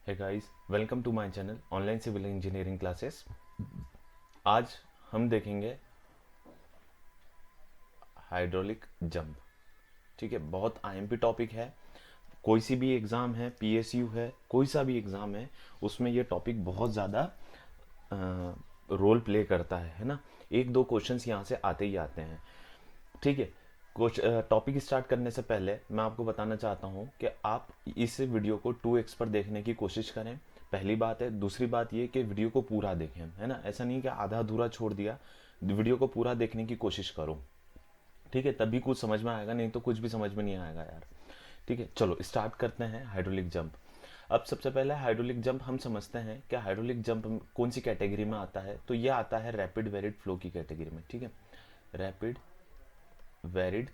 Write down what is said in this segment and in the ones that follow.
Hey guys, welcome to my channel online civil engineering classes. आज हम देखेंगे hydraulic jump. ठीक है, बहुत आईएमपी टॉपिक है। कोई सी भी एग्ज़ाम है, पीएसयू है, कोई सा भी एग्ज़ाम है, उसमें ये टॉपिक बहुत ज़्यादा रोल प्ले करता है ना। एक दो क्वेश्चंस यहाँ से आते ही आते हैं। ठीक है, कुछ टॉपिक स्टार्ट करने से पहले मैं आपको बताना चाहता हूँ कि आप इस वीडियो को 2x पर देखने की कोशिश करें। पहली बात है। दूसरी बात ये कि वीडियो को पूरा देखें, है ना। ऐसा नहीं कि आधा अधूरा छोड़ दिया। वीडियो को पूरा देखने की कोशिश करो। ठीक है, तभी कुछ समझ में आएगा, नहीं तो कुछ भी समझ में नहीं आएगा यार। ठीक है, चलो स्टार्ट करते हैं हाइड्रोलिक जंप। अब सबसे पहले हाइड्रोलिक जंप हम समझते हैं कि हाइड्रोलिक जंप कौन सी कैटेगरी में आता है। तो ये आता है रैपिड वेरिड फ्लो की कैटेगरी में। ठीक है, रैपिड वेरिड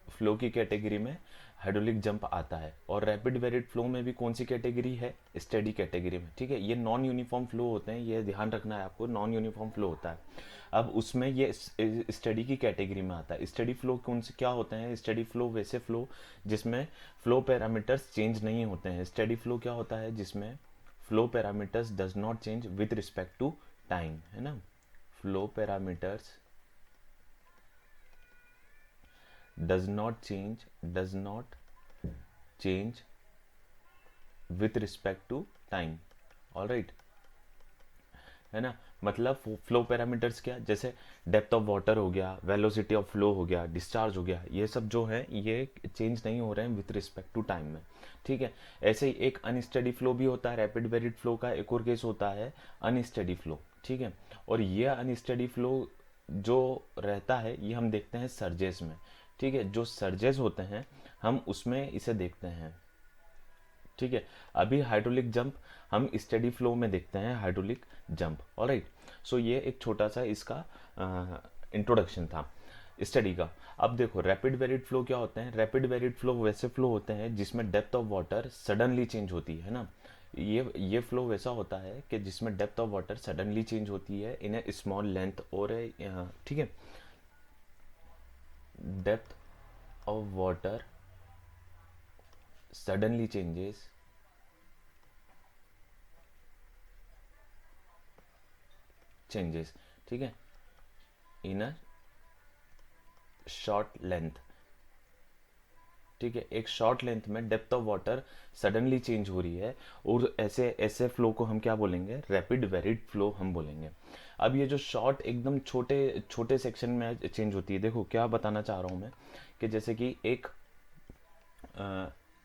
फ्लो की कैटेगरी में हाइड्रोलिक जंप आता है। और रैपिड वेरिड फ्लो में भी कौन सी कैटेगरी है? स्टेडी कैटेगरी में। ठीक है, ये नॉन यूनिफॉर्म फ्लो होते हैं, ये ध्यान रखना है आपको, नॉन यूनिफॉर्म फ्लो होता है। अब उसमें ये स्टडी की कैटेगरी में आता है। स्टडी फ्लो कौन से क्या होते हैं? स्टडी फ्लो वैसे फ्लो जिसमें फ्लो पैरामीटर्स चेंज नहीं होते हैं। स्टडी फ्लो क्या होता है? जिसमें flow parameters does not change with respect to time, है ना। Flow parameters does not change with respect to time। All right, है ना। मतलब फ्लो पैरामीटर्स क्या, जैसे डेप्थ ऑफ वाटर हो गया, वेलोसिटी ऑफ फ्लो हो गया, डिस्चार्ज हो गया, ये सब जो है ये चेंज नहीं हो रहे हैं विथ रिस्पेक्ट टू टाइम में। ठीक है, ऐसे ही एक अनस्टडी फ्लो भी होता है। रैपिड वेरिड फ्लो का एक और केस होता है अनस्टडी फ्लो। ठीक है, और ये अनस्टडी फ्लो जो रहता है ये हम देखते हैं सर्जेस में। ठीक है, जो सर्जेस होते हैं हम उसमें इसे देखते हैं। ठीक है, अभी हाइड्रोलिक जंप हम स्टेडी फ्लो में देखते हैं, हाइड्रोलिक जंप। ऑलराइट, सो ये एक छोटा सा इसका इंट्रोडक्शन था स्टडी का। अब देखो रैपिड वेरिड फ्लो क्या होते हैं। रैपिड वेरिड फ्लो वैसे फ्लो होते हैं जिसमें depth of water suddenly change होती है ना। ये फ्लो वैसा होता है कि जिसमें depth of water suddenly change होती है इन ए स्मॉल लेंथ और ठीक है, depth of water suddenly changes। ठीक है, इन अ शॉर्ट लेंथ। ठीक है, एक शॉर्ट लेंथ में depth of water suddenly change हो रही है, और ऐसे ऐसे फ्लो को हम क्या बोलेंगे? रैपिड वेरिड फ्लो हम बोलेंगे। अब ये जो शॉर्ट एकदम छोटे छोटे सेक्शन में चेंज होती है, देखो क्या बताना चाह रहा हूँ मैं, कि जैसे कि एक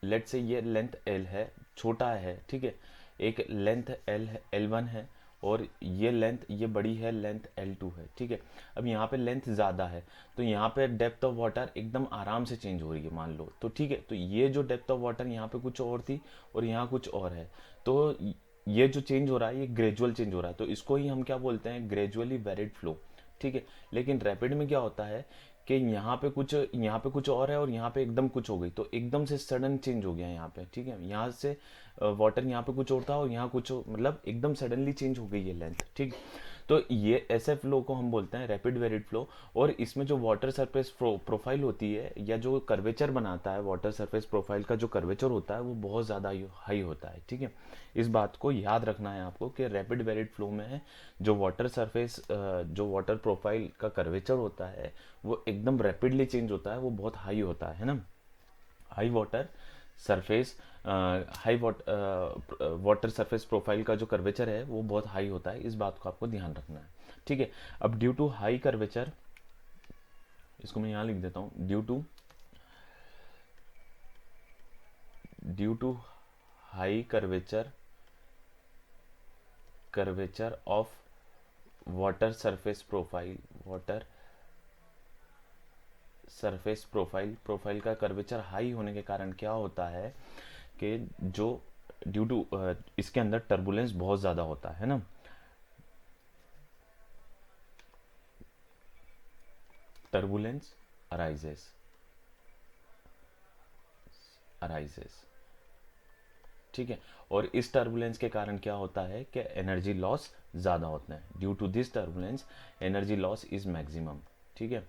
लेट से ये लेंथ एल है, छोटा है। ठीक है, एक लेंथ एल है, L1 है, और ये लेंथ ये बड़ी है, लेंथ L2 है। ठीक है, अब यहाँ पे लेंथ ज़्यादा है तो यहाँ पे डेप्थ ऑफ वाटर एकदम आराम से चेंज हो रही है, मान लो। तो ठीक है, तो ये जो डेप्थ ऑफ वाटर यहाँ पे कुछ और थी और यहाँ कुछ और है, तो ये जो चेंज हो रहा है ये ग्रेजुअल चेंज हो रहा है, तो इसको ही हम क्या बोलते हैं? Gradually varied flow. ठीक है, लेकिन रैपिड में क्या होता है कि यहाँ पे कुछ और है और यहाँ पे एकदम कुछ हो गई, तो एकदम से सडन चेंज हो गया यहाँ पे। ठीक है, यहाँ से वाटर यहाँ पे कुछ और था और यहाँ मतलब एकदम सडनली चेंज हो गई है लेंथ। ठीक, तो ये ऐसे फ्लो को हम बोलते हैं रैपिड वेरिड फ्लो। और इसमें जो वाटर सरफेस प्रोफाइल होती है, या जो कर्वेचर बनाता है वाटर सरफेस प्रोफाइल का, जो कर्वेचर होता है वो बहुत ज़्यादा हाई होता है। ठीक है, इस बात को याद रखना है आपको कि रैपिड वेरिड फ्लो में जो वाटर सरफेस जो वाटर प्रोफाइल का कर्वेचर होता है वो एकदम रैपिडली चेंज होता है, वो बहुत हाई होता है ना। High water surface high water surface profile का जो कर्वेचर है वो बहुत हाई होता है, इस बात को आपको ध्यान रखना है। ठीक है, अब ड्यू टू हाई कर्वेचर, इसको मैं यहाँ लिख देता हूँ, due to high curvature curvature of water surface profile, water surface profile, profile का कर्वेचर हाई होने के कारण क्या होता है कि जो ड्यू टू इसके अंदर टर्बुलेंस बहुत ज़्यादा होता है ना। टर्बुलेंस अराइजेस अराइजेस ठीक है, और इस टर्बुलेंस के कारण क्या होता है कि एनर्जी लॉस ज़्यादा होता है। Due to this turbulence energy loss is maximum. ठीक है,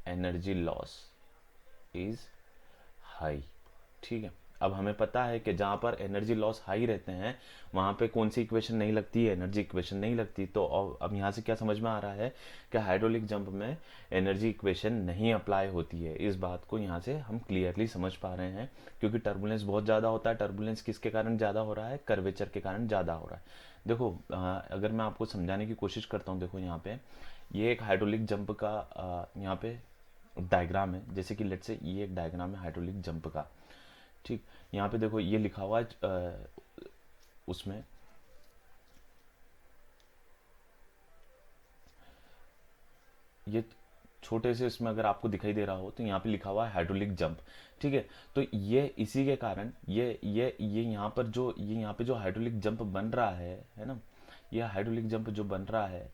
एनर्जी लॉस इज हाई। ठीक है, अब हमें पता है कि जहाँ पर एनर्जी लॉस हाई रहते हैं वहाँ पे कौन सी इक्वेशन नहीं लगती है, एनर्जी इक्वेशन नहीं लगती। तो अब यहाँ से क्या समझ में आ रहा है कि हाइड्रोलिक जंप में एनर्जी इक्वेशन नहीं अप्लाई होती है। इस बात को यहाँ से हम क्लियरली समझ पा रहे हैं, क्योंकि टर्बुलेंस बहुत ज़्यादा होता है। टर्बुलेंस किसके कारण ज़्यादा हो रहा है? कर्वेचर के कारण ज़्यादा हो रहा है। देखो अगर मैं आपको समझाने की कोशिश करता हूँ, देखो यहाँ पे ये एक हाइड्रोलिक जंप का यहाँ पे डायग्राम है। जैसे कि लेट्स से ये एक डायग्राम है हाइड्रोलिक जंप का, ठीक। यहाँ पे देखो ये लिखा हुआ है उसमें ये छोटे से इसमें अगर आपको दिखाई दे रहा हो तो यहाँ पे लिखा हुआ है हाइड्रोलिक जंप, ठीक है। तो ये इसी के कारण ये यहाँ पर जो ये यहाँ पे जो हाइड्रोलिक जंप बन रहा है ना, ये हाइड्रोलिक जंप जो बन रहा है,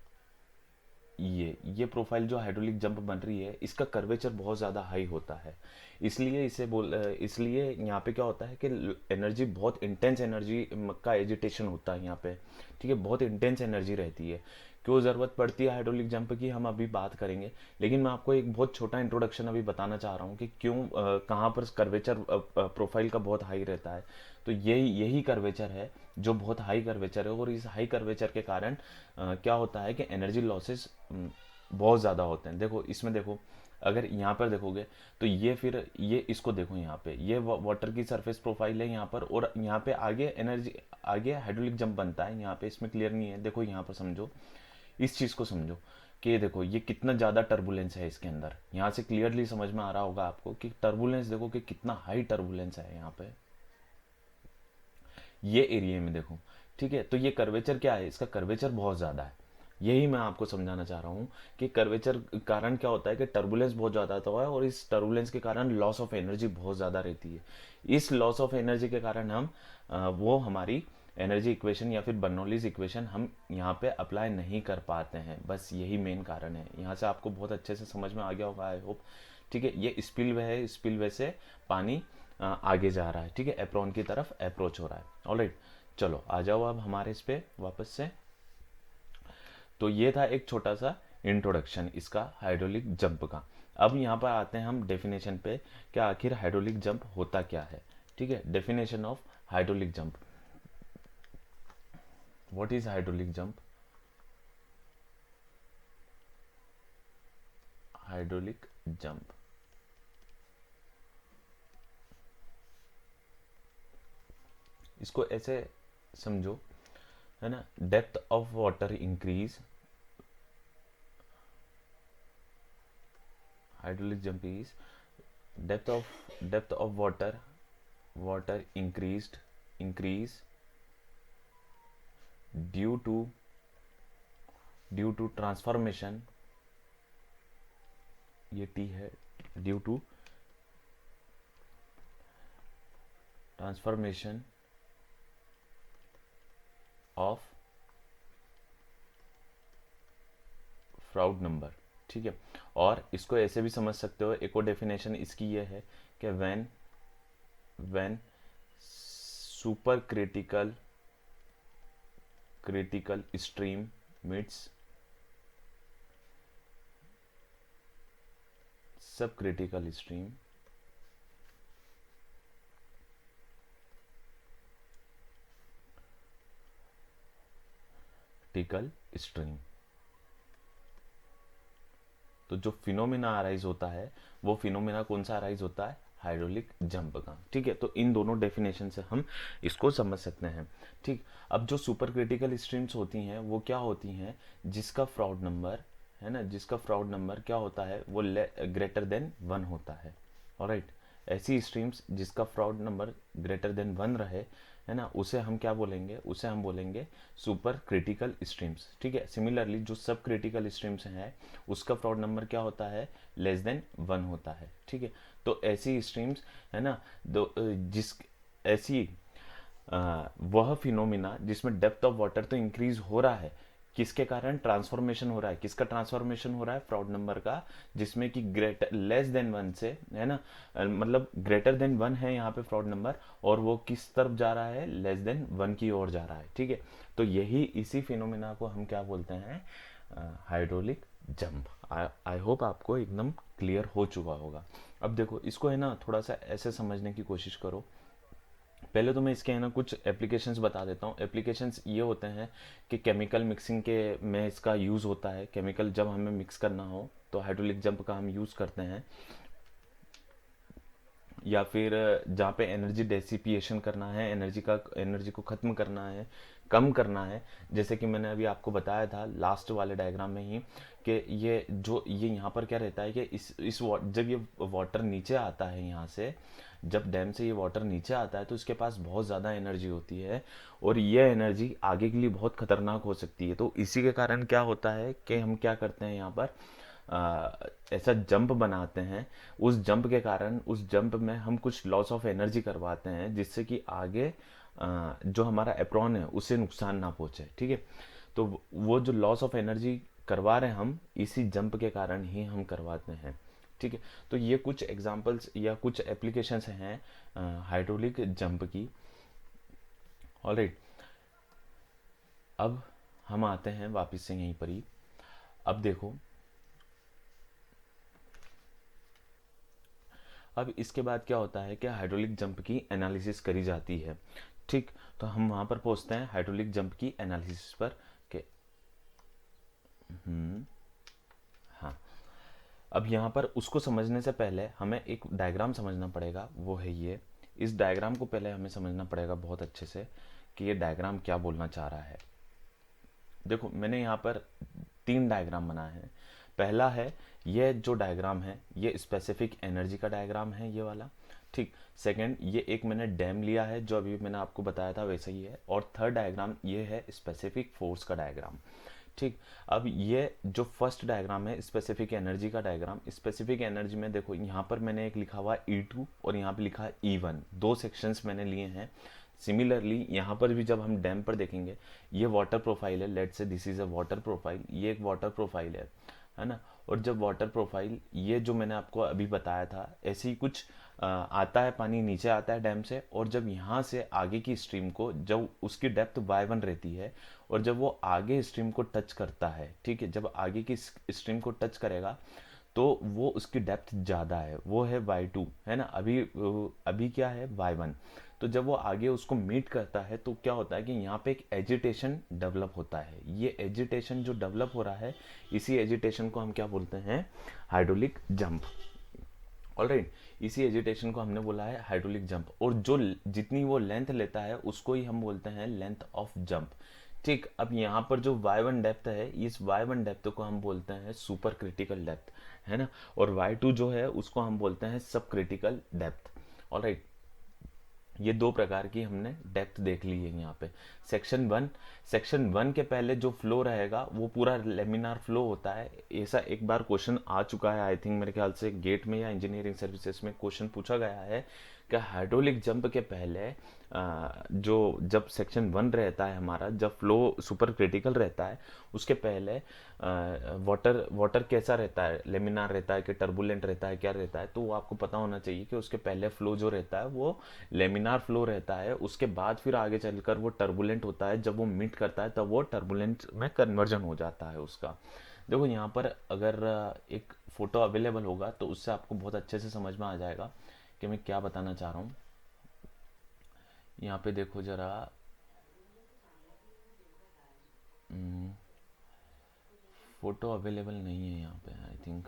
ये प्रोफाइल जो हाइड्रोलिक जंप बन रही है, इसका कर्वेचर बहुत ज़्यादा हाई होता है। इसलिए यहाँ पे क्या होता है कि एनर्जी बहुत इंटेंस एनर्जी का एजिटेशन होता है यहाँ पे, ठीक है। बहुत इंटेंस एनर्जी रहती है। क्यों ज़रूरत पड़ती है हाइड्रोलिक जंप की, हम अभी बात करेंगे। लेकिन मैं आपको एक बहुत छोटा इंट्रोडक्शन अभी बताना चाह रहा हूँ कि क्यों कहाँ पर कर्वेचर प्रोफाइल का बहुत हाई रहता है। तो यही कर्वेचर है जो बहुत हाई कर्वेचर है, और इस हाई कर्वेचर के कारण क्या होता है कि एनर्जी लॉसेस बहुत ज़्यादा होते हैं। देखो इसमें देखो, अगर यहाँ पर देखोगे तो ये इसको देखो, यहाँ पे ये वाटर की सरफेस प्रोफाइल है यहाँ पर, और यहाँ पे आगे हाइड्रोलिक जंप बनता है। यहाँ पे इसमें क्लियर नहीं है, देखो यहाँ पर समझो, इस चीज़ को समझो कि देखो ये कितना ज़्यादा टर्बुलेंस है इसके अंदर। यहाँ से क्लियरली समझ में आ रहा होगा आपको कि टर्बुलेंस देखो कि कितना हाई टर्बुलेंस है यहाँ पे ये एरिया में देखो, ठीक है। तो ये कर्वेचर क्या है, इसका कर्वेचर बहुत ज़्यादा है। यही मैं आपको समझाना चाह रहा हूँ कि कर्वेचर कारण क्या होता है कि टर्बुलेंस बहुत ज़्यादा होता है, और इस टर्बुलेंस के कारण लॉस ऑफ एनर्जी बहुत ज़्यादा रहती है। इस लॉस ऑफ एनर्जी के कारण हम वो हमारी एनर्जी इक्वेशन या फिर बर्नौलीज इक्वेशन हम यहाँ पे अप्लाई नहीं कर पाते हैं। बस यही मेन कारण है। यहाँ से आपको बहुत अच्छे से समझ में आ गया होगा, आई होप, ठीक है। ये स्पिलवे है, स्पिलवे से पानी आगे जा रहा है, ठीक है, एप्रॉन की तरफ अप्रोच हो रहा है। ऑलराइट, चलो आ जाओ अब हमारे इस पे वापस से। तो ये था एक छोटा सा इंट्रोडक्शन इसका हाइड्रोलिक जंप का। अब यहाँ पर आते हैं हम डेफिनेशन पे, क्या आखिर हाइड्रोलिक जंप होता क्या है, ठीक है। Definition of hydraulic jump, what is hydraulic jump? Hydraulic jump, इसको ऐसे समझो, है ना, depth of water increase, hydraulic jump is depth of water increase due to transformation, ये टी है, due to transformation of Froude number, ठीक है। और इसको ऐसे भी समझ सकते हो, एक और डेफिनेशन इसकी ये है कि when super critical stream meets सब क्रिटिकल स्ट्रीम, क्रिटिकल स्ट्रीम, तो जो फिनोमेना अराइज होता है वो फिनोमेना कौन सा अराइज होता है? हाइड्रोलिक जंप का, ठीक है। तो इन दोनों डेफिनेशन से हम इसको समझ सकते हैं, ठीक। अब जो सुपर क्रिटिकल स्ट्रीम्स होती हैं वो क्या होती हैं? जिसका फ्राउड नंबर, है ना, जिसका फ्राउड नंबर क्या होता है, वो ग्रेटर देन 1 होता है। ऑलराइट, ऐसी स्ट्रीम्स जिसका फ्राउड नंबर ग्रेटर देन 1 रहे, है ना, उसे हम क्या बोलेंगे? उसे हम बोलेंगे सुपर क्रिटिकल स्ट्रीम्स, ठीक है। सिमिलरली जो सब क्रिटिकल स्ट्रीम्स हैं उसका फ्राउड नंबर क्या होता है? लेस देन 1 होता है, ठीक है। तो ऐसी स्ट्रीम्स, है ना, जिस ऐसी वह फिनोमिना जिसमें डेप्थ ऑफ वाटर तो इंक्रीज हो रहा है, किसके कारण? ट्रांसफॉर्मेशन हो रहा है। किसका ट्रांसफॉर्मेशन हो रहा है? फ्राउड नंबर का, जिसमें कि ग्रेटर लेस देन 1 से, है ना, मतलब ग्रेटर देन 1 है यहाँ पे फ्राउड नंबर, और वो किस तरफ जा रहा है? लेस देन 1 की ओर जा रहा है, ठीक है। तो इसी फिनोमिना को हम क्या बोलते हैं? Hydraulic jump. आई होप आपको एकदम क्लियर हो चुका होगा। अब देखो इसको, है ना, थोड़ा सा ऐसे समझने की कोशिश करो पहले तो मैं इसके है ना कुछ एप्लीकेशंस बता देता हूँ। एप्लीकेशंस ये होते हैं कि केमिकल मिक्सिंग के में इसका यूज़ होता है। केमिकल जब हमें मिक्स करना हो तो हाइड्रोलिक जंप का हम यूज़ करते हैं। या फिर जहाँ पे एनर्जी डेसिपिएशन करना है, एनर्जी को ख़त्म करना है, कम करना है। जैसे कि मैंने अभी आपको बताया था लास्ट वाले डायग्राम में ही कि ये यहाँ पर क्या रहता है कि जब ये वाटर नीचे आता है यहाँ से, जब डैम से ये वाटर नीचे आता है तो इसके पास बहुत ज़्यादा एनर्जी होती है और ये एनर्जी आगे के लिए बहुत खतरनाक हो सकती है। तो इसी के कारण क्या होता है कि हम क्या करते हैं यहाँ पर ऐसा जंप बनाते हैं। उस जंप के कारण उस जंप में हम कुछ लॉस ऑफ एनर्जी करवाते हैं जिससे कि आगे जो हमारा एप्रॉन है उसे नुकसान ना पहुंचे। ठीक है, तो वो जो लॉस ऑफ एनर्जी करवा रहे हैं हम इसी जंप के कारण ही हम करवाते हैं। ठीक है, तो ये कुछ एग्जांपल्स या कुछ एप्लीकेशंस हैं हाइड्रोलिक जंप की। ऑलराइट, अब हम आते हैं वापस से यहीं पर ही। अब देखो, अब इसके बाद क्या होता है कि हाइड्रोलिक जंप की एनालिसिस करी जाती है। ठीक, तो हम वहां पर पहुंचते हैं हाइड्रोलिक जंप की एनालिसिस पर के हाँ, अब यहाँ पर उसको समझने से पहले हमें एक डायग्राम समझना पड़ेगा, वो है ये। इस डायग्राम को पहले हमें समझना पड़ेगा बहुत अच्छे से कि ये डायग्राम क्या बोलना चाह रहा है। देखो, मैंने यहाँ पर 3 डायग्राम बनाए हैं। पहला है, ये जो डायग्राम है ये स्पेसिफिक एनर्जी का डायग्राम है, ये वाला। ठीक, सेकंड, ये एक मैंने डैम लिया है जो अभी मैंने आपको बताया था वैसे ही है। और थर्ड डायग्राम ये है स्पेसिफिक फोर्स का डायग्राम। ठीक, अब ये जो फर्स्ट डायग्राम है स्पेसिफिक एनर्जी का डायग्राम, स्पेसिफिक एनर्जी में देखो यहाँ पर मैंने एक लिखा हुआ E2 और यहाँ पे लिखा है E1, दो सेक्शंस मैंने लिए हैं। सिमिलरली यहाँ पर भी जब हम डैम पर देखेंगे, ये वाटर प्रोफाइल है, लेट से this is a water profile, ये एक वाटर प्रोफाइल है ना। और जब वाटर प्रोफाइल ये जो मैंने आपको अभी बताया था ऐसे ही कुछ आता है, पानी नीचे आता है डैम से, और जब यहाँ से आगे की स्ट्रीम को, जब उसकी डेप्थ y1 रहती है और जब वो आगे स्ट्रीम को टच करता है, ठीक है, जब आगे की स्ट्रीम को टच करेगा तो वो उसकी डेप्थ ज़्यादा है, वो है y2, है ना। अभी क्या है y1। तो जब वो आगे उसको मीट करता है तो क्या होता है कि यहाँ पे एक एजिटेशन डेवलप होता है। ये एजिटेशन जो डेवलप हो रहा है, इसी एजिटेशन को हम क्या बोलते हैं, हाइड्रोलिक जंप। ऑलराइट, इसी एजिटेशन को हमने बोला है हाइड्रोलिक जंप। और जो जितनी वो लेंथ लेता है उसको ही हम बोलते हैं लेंथ ऑफ जंप। ठीक, अब यहाँ पर जो y1 डेप्थ है, इस y1 डेप्थ को हम बोलते हैं सुपर क्रिटिकल डेप्थ, है ना। और y2 जो है उसको हम बोलते हैं सब क्रिटिकल डेप्थ। ऑलराइट, ये दो प्रकार की हमने डेप्थ देख ली है यहाँ पे। सेक्शन 1 के पहले जो फ्लो रहेगा वो पूरा लेमिनार फ्लो होता है। ऐसा एक बार क्वेश्चन आ चुका है, आई थिंक मेरे ख्याल से गेट में या इंजीनियरिंग सर्विसेज में क्वेश्चन पूछा गया है कि हाइड्रोलिक जंप के पहले जो जब सेक्शन 1 रहता है हमारा, जब फ्लो सुपर क्रिटिकल रहता है, उसके पहले वाटर कैसा रहता है, लेमिनार रहता है कि टर्बुलेंट रहता है, क्या रहता है। तो वो आपको पता होना चाहिए कि उसके पहले फ्लो जो रहता है वो लेमिनार फ्लो रहता है, उसके बाद फिर आगे चलकर वो टर्बुलेंट होता है। जब वो मीट करता है तब वो टर्बुलेंट में कन्वर्जन हो जाता है उसका। देखो यहाँ पर अगर एक फोटो अवेलेबल होगा तो उससे आपको बहुत अच्छे से समझ में आ जाएगा कि मैं क्या बताना चाह रहा हूँ। यहाँ पे देखो जरा, फोटो अवेलेबल नहीं है यहाँ पे आई थिंक।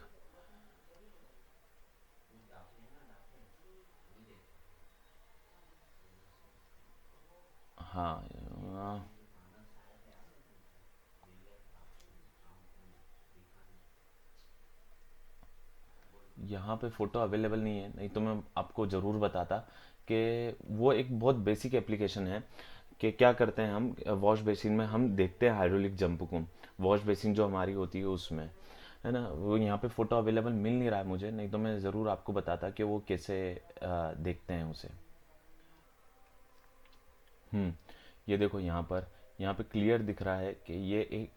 हाँ, यहाँ पे फ़ोटो अवेलेबल नहीं है, नहीं तो मैं आपको ज़रूर बताता कि वो एक बहुत बेसिक एप्लीकेशन है। कि क्या करते हैं हम, वॉश बेसिन में हम देखते हैं हाइड्रोलिक जंप को, वॉश बेसिन जो हमारी होती है उसमें, है ना। वो यहाँ पे फ़ोटो अवेलेबल मिल नहीं रहा है मुझे, नहीं तो मैं ज़रूर आपको बताता कि वो कैसे देखते हैं उसे। हम्म, ये देखो यहाँ पे क्लियर दिख रहा है कि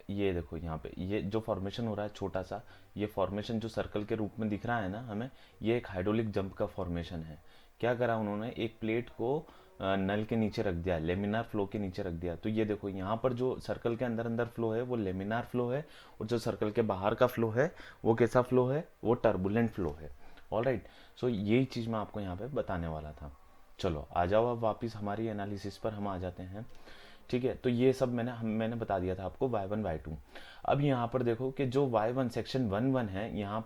ये देखो यहाँ पे ये जो फॉर्मेशन हो रहा है छोटा सा, ये फॉर्मेशन जो सर्कल के रूप में दिख रहा है ना हमें, ये एक हाइड्रोलिक जंप का फॉर्मेशन है। क्या करा उन्होंने, एक प्लेट को नल के नीचे रख दिया, लेमिनार फ्लो के नीचे रख दिया। तो ये देखो यहाँ पर जो सर्कल के अंदर अंदर फ्लो है वो लेमिनार फ्लो है, और जो सर्कल के बाहर का फ्लो है वो कैसा फ्लो है, वो टर्बुलेंट फ्लो है। ऑल राइट, सो यही चीज़ मैं आपको यहाँ पे बताने वाला था। चलो आ जाओ, अब वापस हमारी एनालिसिस पर हम आ जाते हैं। ठीक है, तो ये सब मैंने बता दिया था आपको y1 y2। अब यहाँ पर देखो कि जो y1 सेक्शन 1 1 है, यहाँ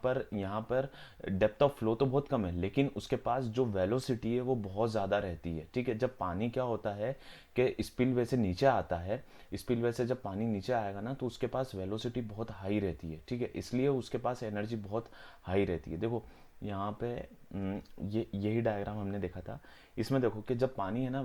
पर डेप्थ ऑफ फ्लो तो बहुत कम है, लेकिन उसके पास जो वेलोसिटी है वो बहुत ज़्यादा रहती है। ठीक है, जब पानी क्या होता है कि स्पिलवे से नीचे आता है, स्पिलवे से जब पानी नीचे आएगा ना, तो उसके पास वेलोसिटी बहुत हाई रहती है। ठीक है, इसलिए उसके पास एनर्जी बहुत हाई रहती है। देखो यहाँ पे ये यही डायग्राम हमने देखा था। इसमें देखो कि जब पानी है ना,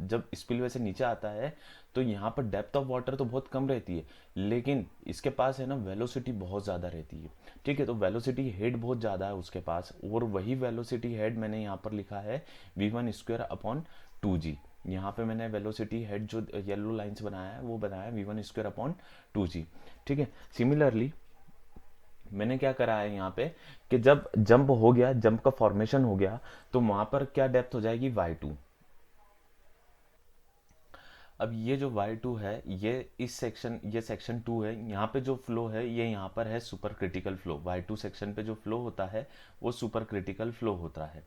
जब स्पिलवे से नीचे आता है, तो यहाँ पर डेप्थ ऑफ वाटर तो बहुत कम रहती है, लेकिन इसके पास है ना वेलोसिटी बहुत ज़्यादा रहती है। ठीक है, तो वेलोसिटी हेड बहुत ज़्यादा है उसके पास, और वही वेलोसिटी हेड मैंने यहाँ पर लिखा है v1 स्क्वायर अपॉन 2g। यहाँ पे मैंने वेलोसिटी हेड जो येलो लाइन्स बनाया है वो बनाया है v1 स्क्वायर अपॉन 2g। ठीक है, सिमिलरली मैंने क्या करा है यहाँ पे कि जब जंप हो गया, जंप का फॉर्मेशन हो गया, तो वहां पर क्या डेप्थ हो जाएगी y2। अब ये जो y2 है, ये सेक्शन 2 है, यहाँ पे जो फ्लो है ये यहाँ पर है super critical flow. y2 section पे जो फ्लो होता है वो सुपर क्रिटिकल फ्लो होता है।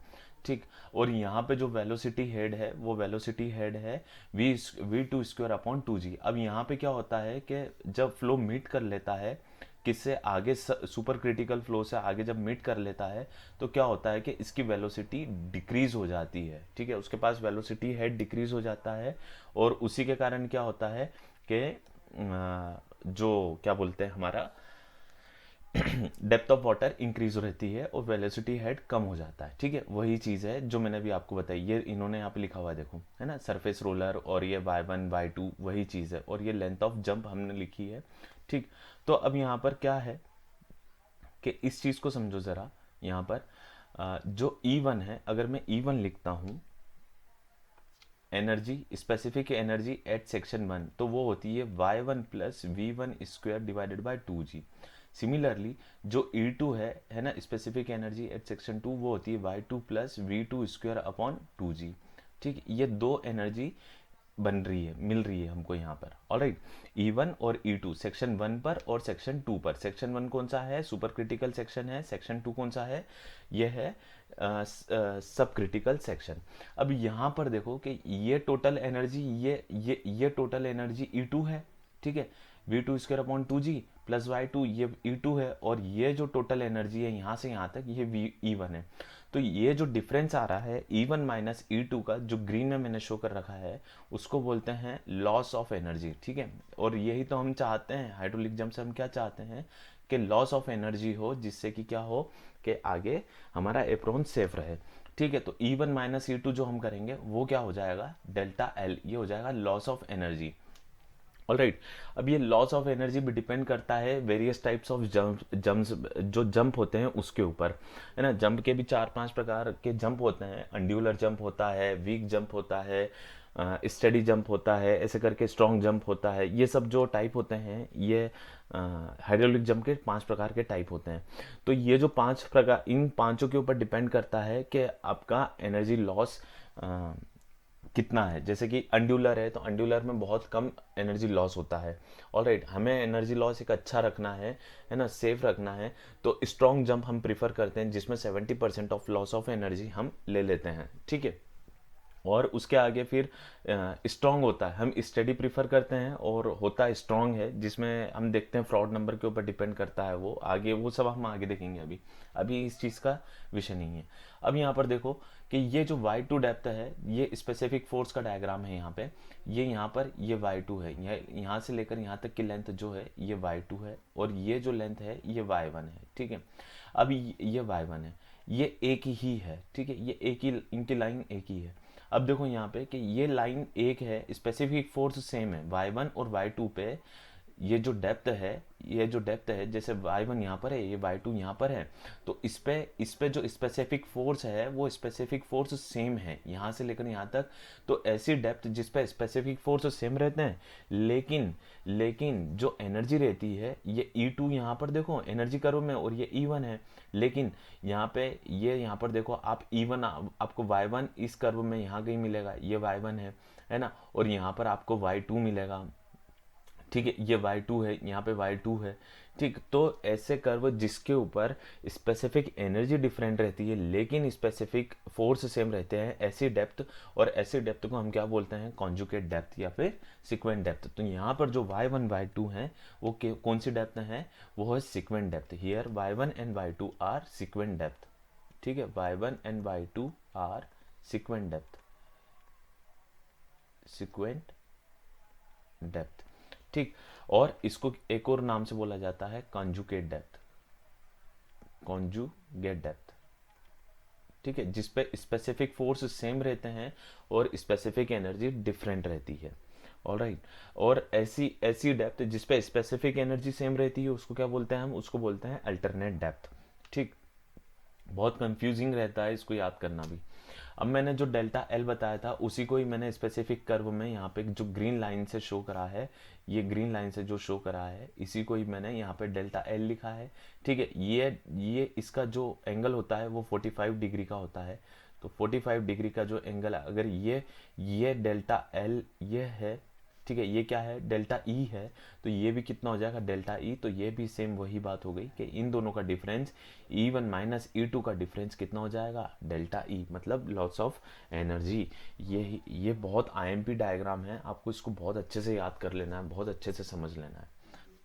ठीक, और यहाँ पे जो वेलोसिटी हेड है वो वेलोसिटी हेड है v2 स्क्वायर अपॉन 2g। अब यहाँ पे क्या होता है कि जब फ्लो मीट कर लेता है किससे आगे, सुपर क्रिटिकल फ्लो से आगे जब मीट कर लेता है, तो क्या होता है कि इसकी वेलोसिटी डिक्रीज हो जाती है। ठीक है, उसके पास वेलोसिटी हेड डिक्रीज हो जाता है, और उसी के कारण क्या होता है कि जो क्या बोलते हैं हमारा डेप्थ ऑफ वाटर इंक्रीज रहती है और वेलोसिटी हेड कम हो जाता है। ठीक है, वही चीज़ है जो मैंने अभी आपको बताई, ये इन्होंने यहाँ पे लिखा हुआ है देखो, है ना, सरफेस रोलर, और ये y1 y2 वही चीज़ है, और ये लेंथ ऑफ जंप हमने लिखी है। ठीक, तो अब यहाँ पर क्या है कि इस चीज़ को समझो ज़रा। यहाँ पर जो E1 है, अगर मैं E1 लिखता हूँ, energy, specific energy at section 1, तो वो होती है y1 plus v1 square divided by 2g। Similarly जो E2 है ना, स्पेसिफिक एनर्जी एट सेक्शन 2, वो होती है y2 plus v2 square upon 2g। ठीक, ये दो एनर्जी बन रही है, मिल रही है हमको यहाँ पर। ऑलराइट, E1 और E2 सेक्शन 1 पर और सेक्शन 2 पर। सेक्शन 1 कौन सा है, सुपर क्रिटिकल सेक्शन है। सेक्शन 2 कौन सा है, यह है सब क्रिटिकल सेक्शन। अब यहाँ पर देखो कि ये टोटल एनर्जी, ये टोटल एनर्जी E2 है। ठीक है, v2 square upon 2g plus y2, ये E2 है, और ये जो टोटल एनर्जी है यहाँ से यहाँ तक, ये E1 है। तो ये जो डिफरेंस आ रहा है E1 माइनस E2 का, जो ग्रीन में मैंने शो कर रखा है, उसको बोलते हैं लॉस ऑफ एनर्जी। ठीक है, और यही तो हम चाहते हैं, हाइड्रोलिक जंप से हम क्या चाहते हैं कि लॉस ऑफ एनर्जी हो, जिससे कि क्या हो कि आगे हमारा एप्रोन सेफ रहे। ठीक है, तो E1 माइनस E2 जो हम करेंगे वो क्या हो जाएगा, डेल्टा एल, ये हो जाएगा लॉस ऑफ एनर्जी। ऑलराइट, अब ये लॉस ऑफ एनर्जी भी डिपेंड करता है वेरियस टाइप्स ऑफ जंप्स, जो जंप होते हैं उसके ऊपर, है ना। जंप के भी 4 5 प्रकार के जंप होते हैं। अंड्यूलर जंप होता है, वीक जंप होता है, स्टडी जंप होता है, ऐसे करके स्ट्रॉन्ग जंप होता है। ये सब जो टाइप होते हैं, ये हाइड्रोलिक जंप के 5 प्रकार के टाइप होते हैं। तो ये जो 5 प्रकार, इन पांचों के ऊपर डिपेंड करता है कि आपका एनर्जी लॉस कितना है। जैसे कि अंड्यूलर है, तो अंड्यूलर में बहुत कम एनर्जी लॉस होता है। ऑलराइट, हमें एनर्जी लॉस एक अच्छा रखना है ना, सेफ रखना है, तो स्ट्रॉन्ग जंप हम प्रीफर करते हैं, जिसमें 70% ऑफ लॉस ऑफ एनर्जी हम ले लेते हैं। ठीक है, और उसके आगे फिर स्ट्रांग होता है, हम स्टडी प्रीफर करते हैं, और होता है स्ट्रांग है, जिसमें हम देखते हैं फ्रॉड नंबर के ऊपर डिपेंड करता है वो आगे, वो सब हम आगे देखेंगे। अभी अभी इस चीज़ का विषय नहीं है। अब यहाँ पर देखो कि ये जो y2 डेप्थ है, ये स्पेसिफिक फोर्स का डायग्राम है यहाँ पे। ये यहाँ पर ये y2 है, यहाँ से लेकर यहाँ तक की लेंथ जो है ये y2 है, और ये जो लेंथ है ये y1 है। ठीक है, अब ये y1 है, ये एक ही है। ठीक है, ये एक ही, इनकी लाइन एक ही है। अब देखो यहाँ पे कि ये लाइन एक है, स्पेसिफिक फोर्स सेम है y1 और y2 पे। ये जो डेप्थ है, जैसे y1 यहाँ पर है, ये y2 यहाँ पर है, तो इस पे जो स्पेसिफिक फोर्स है वो स्पेसिफिक फोर्स सेम है यहाँ से लेकर यहाँ तक। तो ऐसी डेप्थ जिस पे स्पेसिफिक फोर्स सेम रहते हैं, लेकिन जो एनर्जी रहती है, ये E2 यहाँ पर देखो एनर्जी कर्व में, और ये E1 है। लेकिन यहाँ पे यहाँ पर देखो आप E1, आपको y1 इस कर्व में यहाँ कहीं मिलेगा, ये y1 है ना, और यहाँ पर आपको y2 मिलेगा। ठीक है, ये y2 है, यहाँ पे y2 है। ठीक, तो ऐसे कर्व जिसके ऊपर स्पेसिफिक एनर्जी डिफरेंट रहती है लेकिन स्पेसिफिक फोर्स सेम रहते हैं, ऐसी डेप्थ, और ऐसी डेप्थ को हम क्या बोलते हैं, कॉन्जुगेट डेप्थ या फिर सिक्वेंट डेप्थ। तो यहाँ पर जो y1 y2 हैं वो कौन सी डेप्थ है, वो है sequent depth. Here y1 and y2 are sequent depth. ठीक है, y1 and y2 are sequent depth, sequent depth. ठीक, और इसको एक और नाम से बोला जाता है कॉन्जुगेट डेप्थ, कॉन्जुगेट डेप्थ। ठीक है, जिस पे स्पेसिफिक फोर्स सेम रहते हैं और स्पेसिफिक एनर्जी डिफरेंट रहती है। ऑलराइट, और ऐसी ऐसी डेप्थ जिस पे स्पेसिफिक एनर्जी सेम रहती है उसको क्या बोलते हैं, हम उसको बोलते हैं अल्टरनेट डेप्थ। ठीक, बहुत कंफ्यूजिंग रहता है इसको याद करना भी। अब मैंने जो डेल्टा एल बताया था उसी को ही मैंने स्पेसिफिक कर्व में यहाँ पे जो ग्रीन लाइन से शो करा है, ये ग्रीन लाइन से जो शो करा है इसी को ही मैंने यहाँ पे डेल्टा एल लिखा है। ठीक है, ये इसका जो एंगल होता है वो 45 डिग्री का होता है। तो 45 डिग्री का जो एंगल है, अगर ये डेल्टा एल ये है, ठीक है, ये क्या है, डेल्टा ई है, तो ये भी कितना हो जाएगा, डेल्टा ई। तो ये भी सेम वही बात हो गई कि इन दोनों का डिफरेंस E1 माइनस E2 का डिफरेंस कितना हो जाएगा, डेल्टा ई, मतलब लॉस ऑफ एनर्जी। ये बहुत आईएमपी डायग्राम है, आपको इसको बहुत अच्छे से याद कर लेना है, बहुत अच्छे से समझ लेना है।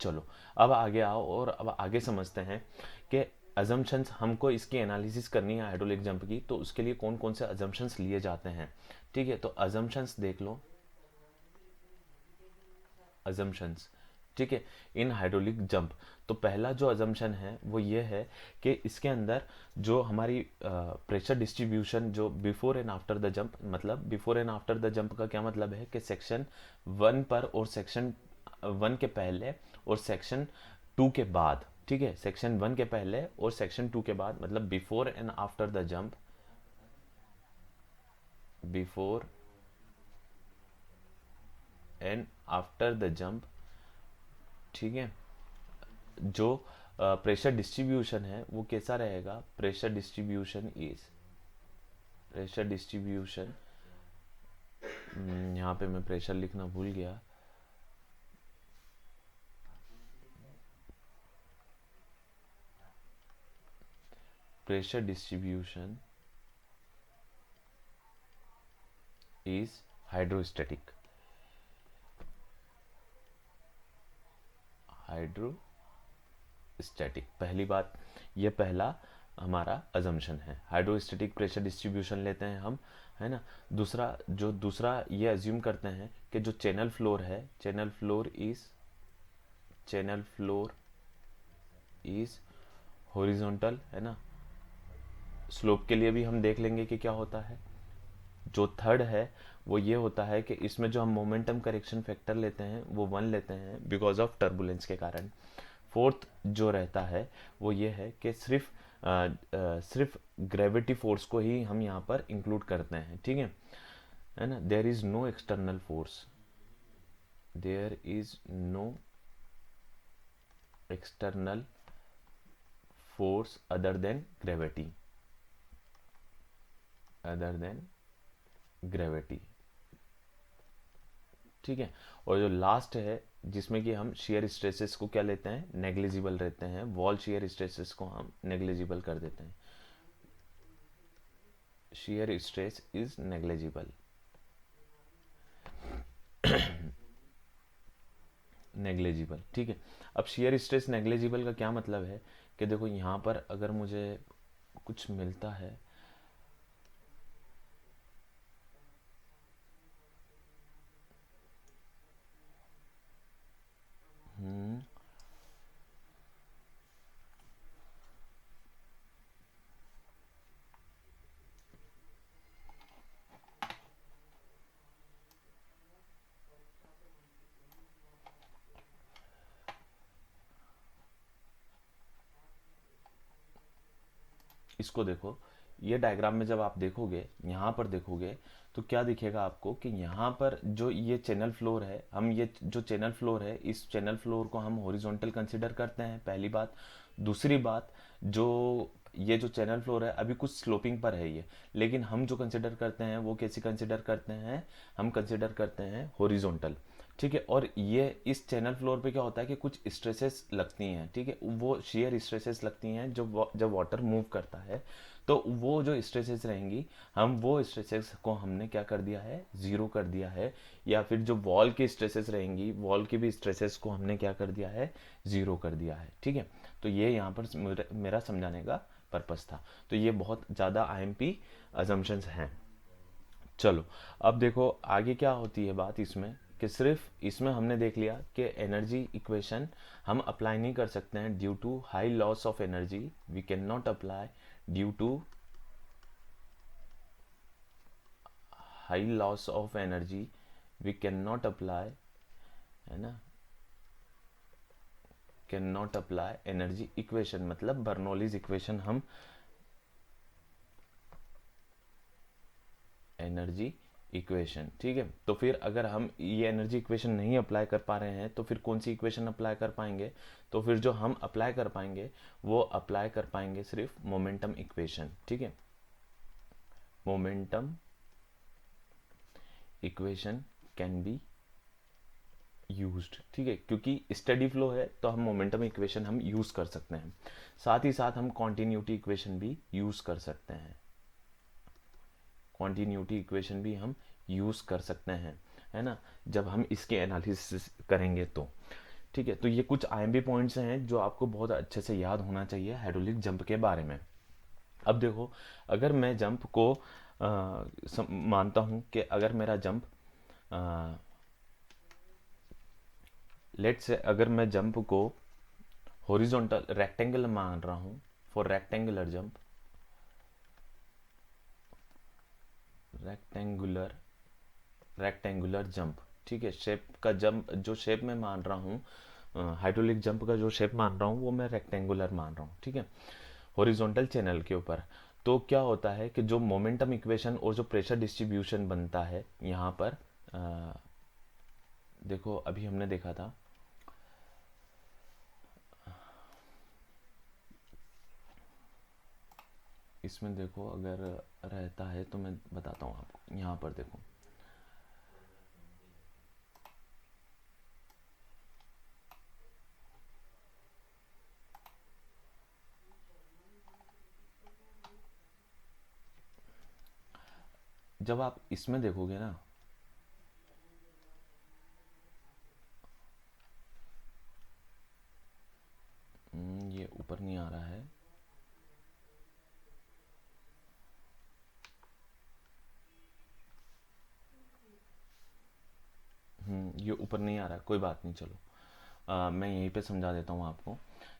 चलो अब आगे आओ और अब आगे समझते हैं कि अजम्पशंस, हमको इसकी एनालिसिस करनी है हाइड्रोलिक जंप की, तो उसके लिए कौन कौन से अजम्पशंस लिए जाते हैं। ठीक है, तो अजम्पशंस देख लो, अजम्पशंस। ठीक है, इन हाइड्रोलिक जंप। तो पहला जो अजम्पशन है वो ये है कि इसके अंदर जो हमारी प्रेशर डिस्ट्रीब्यूशन जो before and after the jump, मतलब before and after the jump का क्या मतलब है कि सेक्शन 1 पर और सेक्शन 1 के पहले और सेक्शन 2 के बाद। ठीक है, सेक्शन 1 के पहले और सेक्शन 2 के बाद, मतलब before and after the jump, before and after the jump. ठीक है, जो प्रेशर डिस्ट्रीब्यूशन है वो कैसा रहेगा, प्रेशर डिस्ट्रीब्यूशन, यहाँ पे मैं प्रेशर लिखना भूल गया, pressure distribution is hydrostatic, hydrostatic. पहली बात, ये पहला हमारा अजम्पशन है, हाइड्रोस्टैटिक प्रेशर डिस्ट्रीब्यूशन लेते हैं हम, है ना। दूसरा ये अज्यूम करते हैं कि जो चैनल फ्लोर है, चैनल फ्लोर इज हॉरिजॉन्टल, है ना। स्लोप के लिए भी हम देख लेंगे कि क्या होता है। जो थर्ड है वो ये होता है कि इसमें जो हम मोमेंटम करेक्शन फैक्टर लेते हैं वो 1 लेते हैं बिकॉज ऑफ टर्बुलेंस के कारण। फोर्थ जो रहता है वो ये है कि सिर्फ ग्रेविटी फोर्स को ही हम यहाँ पर इंक्लूड करते हैं। ठीक है ना। There is no external force, there is no external force other than gravity, other than gravity. ठीक है, और जो लास्ट है जिसमें कि हम शेयर स्ट्रेसेस को क्या लेते हैं, नेग्लिजिबल रहते हैं, वॉल शेयर स्ट्रेसेस को हम नेग्लिजिबल कर देते हैं, shear stress is negligible, negligible. ठीक है, अब शेयर स्ट्रेस नेग्लिजिबल का क्या मतलब है कि देखो यहाँ पर अगर मुझे कुछ मिलता है, इसको देखो, ये डायग्राम में जब आप देखोगे, यहाँ पर देखोगे तो क्या दिखेगा आपको कि यहाँ पर जो ये चैनल फ्लोर है, हम ये जो चैनल फ्लोर है इस चैनल फ्लोर को हम हॉरिजॉन्टल कंसिडर करते हैं, पहली बात। दूसरी बात, जो ये जो चैनल फ्लोर है अभी कुछ स्लोपिंग पर है ये, लेकिन हम जो कंसिडर करते हैं वो कैसे कंसिडर करते हैं, हम कंसिडर करते हैं हॉरिजॉन्टल। ठीक है। और ये इस चैनल फ्लोर पे क्या होता है कि कुछ स्ट्रेसेस लगती हैं, ठीक है, वो शेयर स्ट्रेसेस लगती हैं जब वाटर मूव करता है, तो वो जो स्ट्रेसेस रहेंगी, हम वो स्ट्रेसेस को हमने क्या कर दिया है, ज़ीरो कर दिया है। या फिर जो वॉल की स्ट्रेसेस रहेंगी, वॉल की भी स्ट्रेसेस को हमने क्या कर दिया है, ज़ीरो कर दिया है, ठीक है। तो ये यहाँ पर मेरा समझाने का पर्पस था। तो ये बहुत ज़्यादा आईएमपी अजम्पशंस हैं। चलो, अब देखो आगे क्या होती है बात इसमें, कि सिर्फ इसमें हमने देख लिया कि एनर्जी इक्वेशन हम अप्लाई नहीं कर सकते हैं due to high loss of energy, we can not apply due to high loss of energy, we can not apply, है ना, can not apply energy equation, मतलब बर्नौलीज इक्वेशन हम एनर्जी इक्वेशन, ठीक है। तो फिर अगर हम ये एनर्जी इक्वेशन नहीं अप्लाई कर पा रहे हैं तो फिर कौन सी इक्वेशन अप्लाई कर पाएंगे, तो फिर जो हम अप्लाई कर पाएंगे वो अप्लाई कर पाएंगे सिर्फ मोमेंटम इक्वेशन, ठीक है। Momentum equation can be used, ठीक है, क्योंकि स्टेडी फ्लो है तो हम मोमेंटम इक्वेशन हम यूज कर सकते हैं। साथ ही साथ हम कॉन्टिन्यूटी इक्वेशन भी यूज कर सकते हैं, कॉन्टिन्यूटी इक्वेशन भी हम यूज कर सकते हैं, है ना, जब हम इसके एनालिसिस करेंगे तो, ठीक है। तो ये कुछ आईएमपी पॉइंट्स हैं जो आपको बहुत अच्छे से याद होना चाहिए हाइड्रोलिक जंप के बारे में। अब देखो, अगर मैं जंप को मानता हूँ कि अगर मेरा जंप लेट से, अगर मैं जंप को हॉरिजॉन्टल रेक्टेंगल मान रहा हूँ, for rectangular jump, rectangular rectangular jump, ठीक है, शेप का जंप, जो शेप मैं मान रहा हूँ हाइड्रोलिक जंप का जो शेप मान रहा हूँ वो मैं रेक्टेंगुलर मान रहा हूँ, ठीक है, हॉरिजॉन्टल चैनल के ऊपर। तो क्या होता है कि जो मोमेंटम इक्वेशन और जो प्रेशर डिस्ट्रीब्यूशन बनता है यहाँ पर, देखो अभी हमने देखा था, इसमें देखो अगर रहता है तो मैं बताता हूँ आपको, यहाँ पर देखो, जब आप इसमें देखोगे ना, ये ऊपर नहीं आ रहा है, ये ऊपर नहीं आ रहा है, कोई बात नहीं, चलो मैं यहीं पे समझा देता हूँ आपको,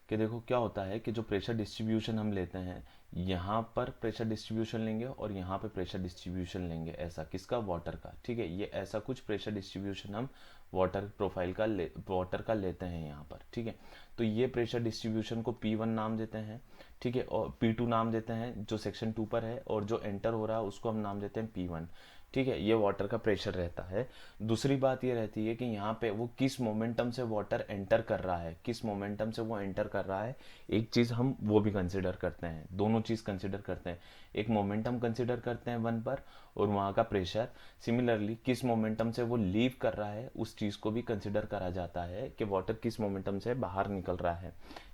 कि देखो क्या होता है कि जो प्रेशर डिस्ट्रीब्यूशन हम लेते हैं, यहाँ पर प्रेशर डिस्ट्रीब्यूशन लेंगे और यहाँ पे प्रेशर डिस्ट्रीब्यूशन लेंगे, ऐसा किसका, वाटर का, ठीक है, ये ऐसा कुछ प्रेशर डिस्ट्रीब्यूशन हम वाटर प्रोफाइल का वाटर का लेते हैं यहाँ पर, ठीक है। तो ये प्रेशर डिस्ट्रीब्यूशन को P1 नाम देते हैं, ठीक है, और P2 नाम देते हैं जो सेक्शन 2 पर है, और जो एंटर हो रहा है उसको हम नाम देते हैं P1, ठीक है। ये वाटर का प्रेशर रहता है। दूसरी बात ये रहती है कि यहाँ पे वो किस मोमेंटम से वाटर एंटर कर रहा है, किस मोमेंटम से वो एंटर कर रहा है, एक चीज़ हम वो भी कंसिडर करते हैं, दोनों चीज़ कंसिडर करते हैं, एक मोमेंटम कंसिडर करते हैं वन पर और वहाँ का प्रेशर, सिमिलरली किस मोमेंटम से वो लीव कर रहा है उस चीज़ को भी कंसिडर करा जाता है कि वाटर किस मोमेंटम से बाहर निकल रहा है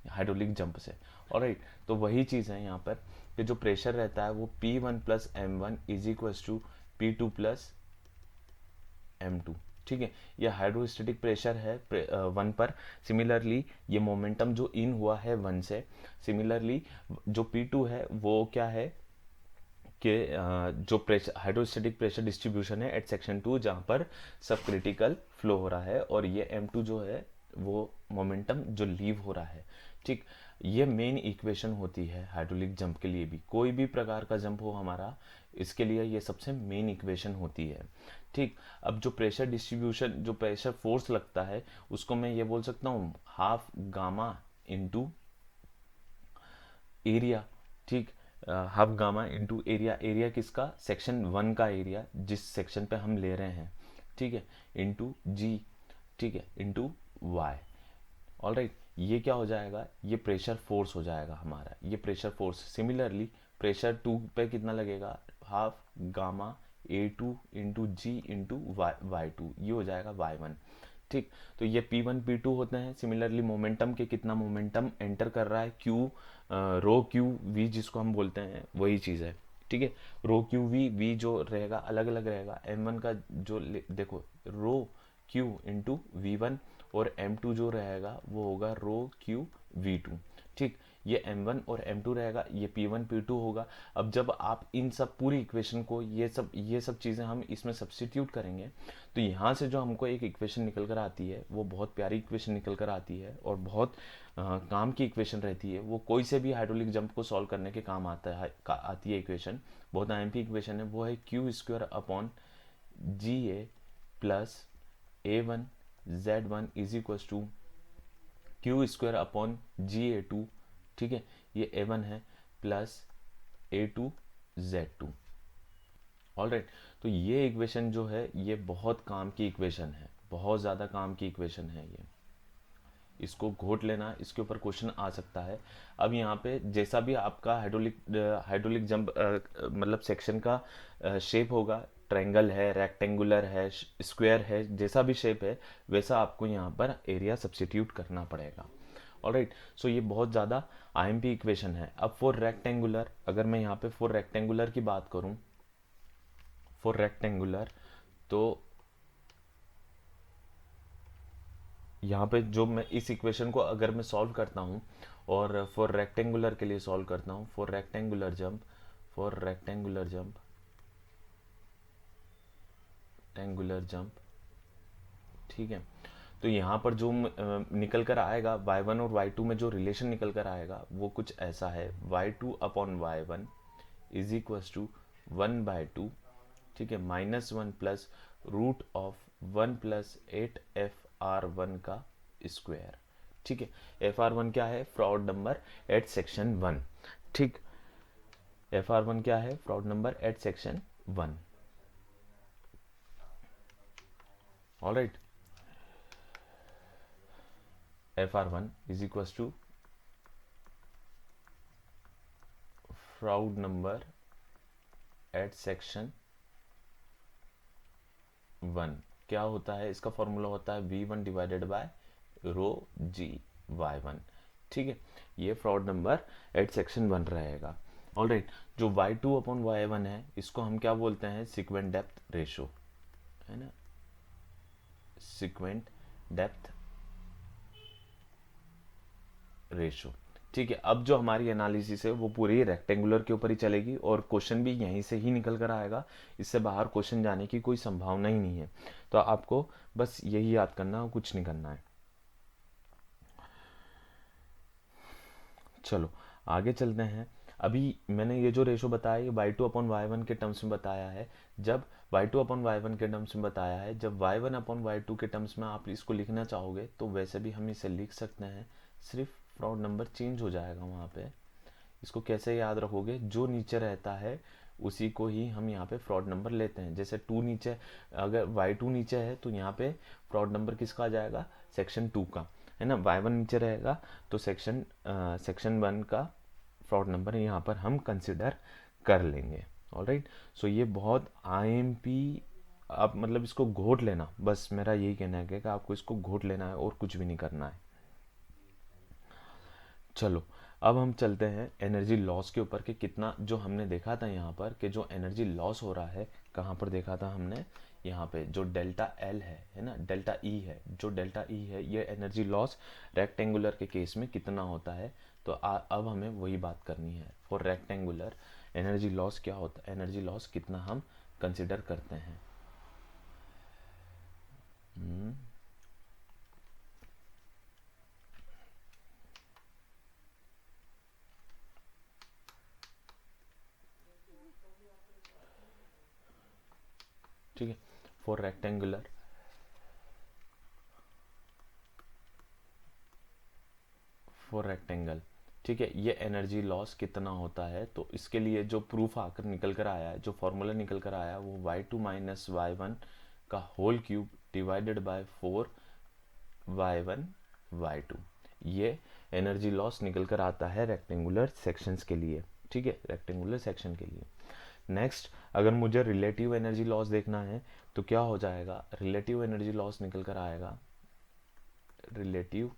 हाइड्रोलिक जंप से। ऑलराइट, तो वही चीज़ है यहाँ पर कि जो प्रेशर रहता है वो P1 plus M1 is equals to P2 plus M2, ठीक है। ये हाइड्रोस्टेटिक प्रेशर है वन पर। सिमिलरली ये मोमेंटम जो इन हुआ है वन से, सिमिलरली जो P2 है वो क्या है कि जो प्रेशर हाइड्रोस्टेटिक प्रेशर डिस्ट्रीब्यूशन है एट सेक्शन 2 जहाँ पर सब क्रिटिकल फ्लो हो रहा है, और ये M2 जो है वो मोमेंटम जो लीव हो रहा है, ठीक। ये मेन इक्वेशन होती है हाइड्रोलिक जंप के लिए भी, कोई भी प्रकार का जंप हो हमारा, इसके लिए ये सबसे मेन इक्वेशन होती है, ठीक। अब जो प्रेशर डिस्ट्रीब्यूशन, जो प्रेशर फोर्स लगता है उसको मैं ये बोल सकता हूँ हाफ गामा इंटू एरिया, ठीक, half gamma into area, area किसका, सेक्शन 1 का एरिया जिस सेक्शन पे हम ले रहे हैं, ठीक है, इंटू जी, ठीक है, इंटू वाई। ऑलराइट, ये क्या हो जाएगा, ये प्रेशर फोर्स हो जाएगा हमारा, ये प्रेशर फोर्स। सिमिलरली प्रेशर 2 पे कितना लगेगा, half gamma A2 into G into Y two, ये हो जाएगा Y1, ठीक। तो ये P1 P2 होते हैं। सिमिलरली मोमेंटम के कितना मोमेंटम एंटर कर रहा है, Q रो क्यू वी जिसको हम बोलते हैं, वही चीज़ है। ठीक है, रो क्यू वी जो रहेगा अलग अलग रहेगा। M1 का जो देखो रो क्यू इंटू V1, और M2 जो रहेगा वो होगा रो क्यू V2। ठीक, ये M1 और M2 रहेगा, ये P1 P2 होगा। अब जब आप इन सब पूरी इक्वेशन को ये सब चीज़ें हम इसमें सब्स्टिट्यूट करेंगे, तो यहाँ से जो हमको एक इक्वेशन निकल कर आती है वो बहुत प्यारी इक्वेशन निकल कर आती है, और बहुत काम की इक्वेशन रहती है। वो कोई से भी हाइड्रोलिक जंप को सॉल्व करने के काम आती है इक्वेशन। बहुत आईएमपी इक्वेशन है। वो है Q² upon GA plus A1 Z1 is equal to Q² upon GA2। ठीक है, ये A1 है प्लस A2 Z2। ऑलराइट, तो ये इक्वेशन जो है ये बहुत काम की इक्वेशन है, बहुत ज़्यादा काम की इक्वेशन है ये। इसको घोट लेना, इसके ऊपर क्वेश्चन आ सकता है। अब यहाँ पे जैसा भी आपका हाइड्रोलिक जंप मतलब सेक्शन का शेप होगा, ट्रायंगल है, रेक्टेंगुलर है, स्क्वायर है, जैसा भी शेप है वैसा आपको यहाँ पर एरिया सब्स्टिट्यूट करना पड़ेगा। ऑलराइट, सो ये बहुत ज़्यादा आईएमपी इक्वेशन है। अब फॉर रेक्टेंगुलर, अगर मैं यहाँ पे फॉर रेक्टेंगुलर की बात करूँ, फॉर रेक्टेंगुलर, तो यहाँ पे जो मैं इस इक्वेशन को अगर मैं सॉल्व करता हूँ और फॉर रेक्टेंगुलर के लिए सॉल्व करता हूँ, for rectangular jump, for rectangular jump, rectangular jump, ठीक है। तो यहाँ पर जो निकल कर आएगा y1 और y2 में जो रिलेशन निकल कर आएगा वो कुछ ऐसा है, y2 upon y1 is equal to 1/2, ठीक है, -1 plus root of 1 plus 8FR1 का स्क्वायर। ठीक है, FR1 क्या है? Froude number at section 1। ठीक, FR1 क्या है? Froude number at section 1। All right, FR1 is equal to Froude number at section 1। क्या होता है? इसका फॉर्मूला होता है V1 divided by row ji Y1। ठीक है, ये फ्रॉड नंबर एट सेक्शन 1 रहेगा। ऑलराइट, जो Y2 अपॉन Y1 है इसको हम क्या बोलते हैं? सीक्वेंट डेप्थ रेशो, है ना, सीक्वेंट डेप्थ रेशो। ठीक है, अब जो हमारी एनालिसिस है वो पूरी रेक्टेंगुलर के ऊपर ही चलेगी और क्वेश्चन भी यहीं से ही निकल कर आएगा। इससे बाहर क्वेश्चन जाने की कोई संभावना ही नहीं है। तो आपको बस यही याद करना है, कुछ नहीं करना है। चलो आगे चलते हैं। अभी मैंने ये जो रेशो बताया ये y2 अपॉन y1 के टर्म्स में बताया है। जब y2 अपॉन y1 के टर्म्स में बताया है, जब y1 अपॉन y2 के टर्म्स में आप इसको लिखना चाहोगे तो वैसे भी हम इसे लिख सकते हैं, सिर्फ फ्रॉड नंबर चेंज हो जाएगा वहाँ पे। इसको कैसे याद रखोगे? जो नीचे रहता है उसी को ही हम यहाँ पे फ्रॉड नंबर लेते हैं। जैसे 2 नीचे, अगर y2 नीचे है तो यहाँ पे फ्रॉड नंबर किसका आ जाएगा? सेक्शन 2 का, है ना। y1 नीचे रहेगा तो सेक्शन 1 का फ्रॉड नंबर यहाँ पर हम कंसिडर कर लेंगे। ऑलराइट, सो ये बहुत आईएमपी, आप मतलब इसको घोट लेना, बस मेरा यही कहना है कि आपको इसको घोट लेना है और कुछ भी नहीं करना है। चलो अब हम चलते हैं एनर्जी लॉस के ऊपर, कि कितना जो हमने देखा था यहाँ पर कि जो एनर्जी लॉस हो रहा है, कहाँ पर देखा था हमने? यहाँ पे जो डेल्टा एल है ना, डेल्टा ई है, जो डेल्टा ई है ये एनर्जी लॉस रेक्टेंगुलर के केस में कितना होता है। तो अब हमें वही बात करनी है। फॉर रेक्टेंगुलर एनर्जी लॉस क्या होता है, एनर्जी लॉस कितना हम कंसिडर करते हैं। ठीक है, फॉर रेक्टेंगुलर, फॉर रेक्टेंगल, ठीक है, ये एनर्जी लॉस कितना होता है। तो इसके लिए जो प्रूफ आकर निकल कर आया है, जो फॉर्मूला निकल कर आया है वो y2 माइनस y1 का whole cube divided by 4 y1 y2, ये एनर्जी लॉस निकल कर आता है रेक्टेंगुलर सेक्शंस के लिए। ठीक है, रेक्टेंगुलर सेक्शन के लिए। नेक्स्ट, अगर मुझे रिलेटिव एनर्जी लॉस देखना है तो क्या हो जाएगा? रिलेटिव एनर्जी लॉस निकल कर आएगा रिलेटिव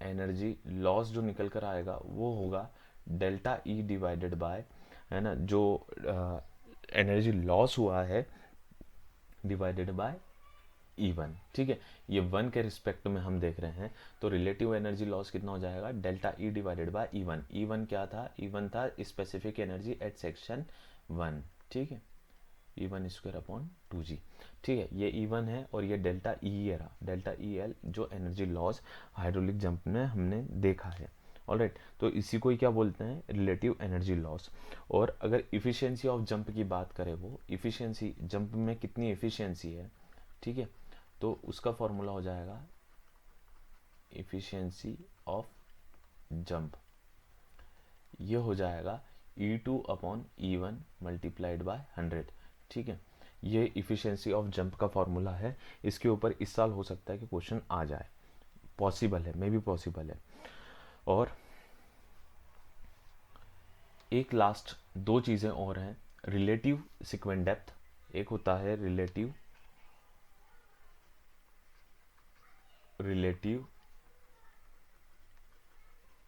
एनर्जी लॉस जो निकल कर आएगा वो होगा डेल्टा ई डिवाइडेड बाय, है ना, जो एनर्जी लॉस हुआ है डिवाइडेड बाय E1, ठीक है। ये 1 के रिस्पेक्ट में हम देख रहे हैं, तो रिलेटिव एनर्जी लॉस कितना हो जाएगा, delta E divided by E1। E1 क्या था, E1 था स्पेसिफिक एनर्जी एट सेक्शन 1, ठीक है, E1 स्क्वायर अपॉन 2G, ठीक है। ये E1 है और ये डेल्टा ई रहा, डेल्टा ई एल जो एनर्जी लॉस हाइड्रोलिक जंप में हमने देखा है। ऑलराइट, तो इसी को ही क्या बोलते हैं, रिलेटिव एनर्जी लॉस। और अगर इफिशियंसी ऑफ जंप की बात करें, वो इफिशियंसी जंप में कितनी इफिशियंसी है, ठीक है, तो उसका फॉर्मूला हो जाएगा इफिशियंसी ऑफ जंप, ये हो जाएगा E2 upon E1 multiplied by 100, ठीक है। ये इफिशियंसी ऑफ जंप का फॉर्मूला है। इसके ऊपर इस साल हो सकता है कि क्वेश्चन आ जाए, पॉसिबल है, मे भी पॉसिबल है। और एक लास्ट दो चीज़ें और हैं, रिलेटिव सीक्वेंट डेप्थ, एक होता है रिलेटिव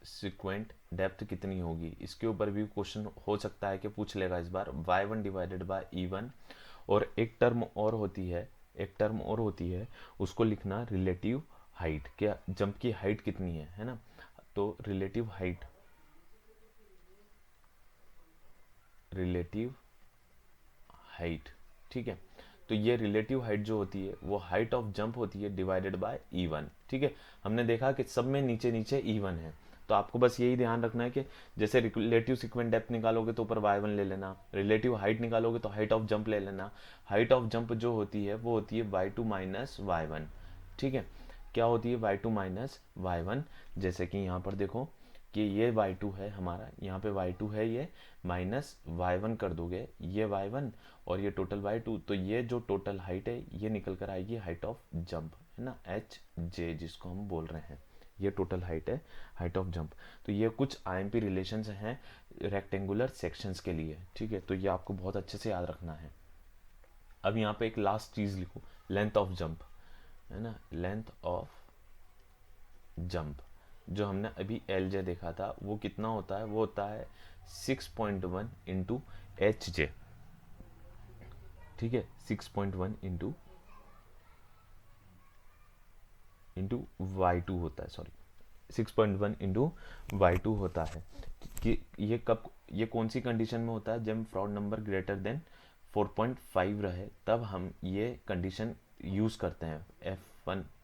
सीक्वेंट डेप्थ कितनी होगी, इसके ऊपर भी क्वेश्चन हो सकता है कि पूछ लेगा इस बार, y1 डिवाइडेड बाय E1। और एक टर्म और होती है, उसको लिखना रिलेटिव हाइट, क्या जंप की हाइट कितनी है ना, तो रिलेटिव हाइट, ठीक है। तो ये रिलेटिव हाइट जो होती है वो हाइट ऑफ जंप होती है डिवाइडेड बाय E1, ठीक है। हमने देखा कि सब में नीचे नीचे E1 है, तो आपको बस यही ध्यान रखना है कि जैसे रिलेटिव सीक्वेंट डेप्थ निकालोगे तो ऊपर y1 ले लेना, रिलेटिव हाइट निकालोगे तो हाइट ऑफ जंप ले लेना। हाइट ऑफ जंप जो होती है वो होती है y2 माइनस y1, ठीक है। क्या होती है y2 माइनस y1, जैसे कि यहाँ पर देखो कि ये y2 है हमारा, यहाँ पे y2 है, ये माइनस y1 कर दोगे, ये y1 और ये टोटल y2, तो ये जो टोटल हाइट है ये निकल कर आएगी हाइट ऑफ जंप, है ना, hj जिसको हम बोल रहे हैं, ये टोटल हाइट है, हाइट ऑफ जंप। तो ये कुछ आईएमपी रिलेशंस हैं रेक्टेंगुलर सेक्शंस के लिए, ठीक है, तो ये आपको बहुत अच्छे से याद रखना है। अब यहाँ पे एक लास्ट चीज लिखो, लेंथ ऑफ जंप, है ना, लेंथ ऑफ जंप जो हमने अभी एल जे देखा था वो कितना होता है, वो होता है 6.1 इंटू एच जे, ठीक है, 6.1 इंटू y2 होता है, सॉरी 6.1 इंटू y2 होता है। कि ये कौन सी कंडीशन में होता है, जब फ्रॉड नंबर ग्रेटर देन 4.5 रहे तब हम ये कंडीशन यूज करते हैं,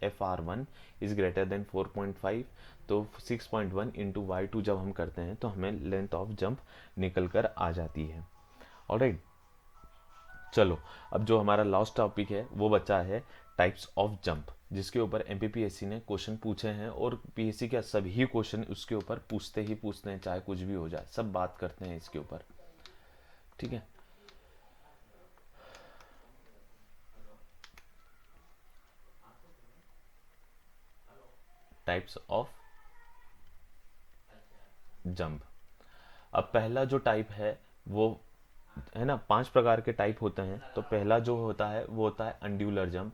FR1 इज ग्रेटर देन 4.5, तो 6.1 इंटू y2 जब हम करते हैं तो हमें लेंथ ऑफ जंप निकल कर आ जाती है। ऑलराइट, चलो अब जो हमारा लास्ट टॉपिक है वो बचा है टाइप्स ऑफ जंप, जिसके ऊपर एमपीपीएससी ने क्वेश्चन पूछे हैं, और पीएससी का सभी क्वेश्चन उसके ऊपर पूछते हैं, चाहे कुछ भी हो जाए, सब बात करते हैं इसके ऊपर, ठीक है। टाइप्स ऑफ जंप, अब पहला जो टाइप है वो है ना, 5 प्रकार के टाइप होते हैं। तो पहला जो होता है वो होता है अंड्यूलर जंप,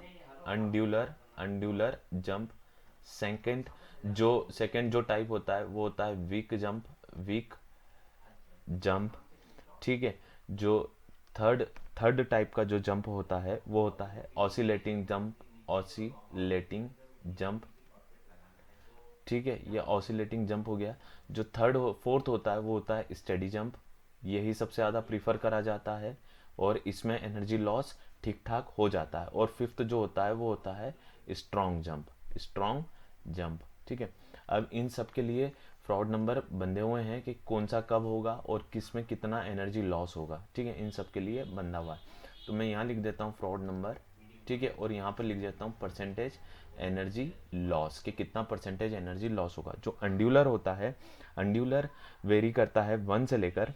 अंड्यूलर जंप। सेकंड जो टाइप होता है वो होता है वीक जंप, ठीक है। जो थर्ड टाइप का जो जंप होता है वो होता है ऑसिलेटिंग जंप, ठीक है, ये ऑसिलेटिंग जंप हो गया। जो फोर्थ होता है वो होता है स्टेडी जंप, यही सबसे ज़्यादा प्रीफर करा जाता है और इसमें एनर्जी लॉस ठीक ठाक हो जाता है। और फिफ्थ जो होता है वो होता है स्ट्रॉन्ग जंप, ठीक है। अब इन सब के लिए फ्रॉड नंबर बंधे हुए हैं कि कौन सा कब होगा और किस में कितना एनर्जी लॉस होगा, ठीक है, इन सब के लिए बंधा हुआ है। तो मैं यहाँ लिख देता हूँ फ्रॉड नंबर, ठीक है, और यहाँ पर लिख देता हूँ परसेंटेज एनर्जी लॉस, कि कितना परसेंटेज एनर्जी लॉस होगा। जो अंड्यूलर होता है, अंड्यूलर वेरी करता है 1 से लेकर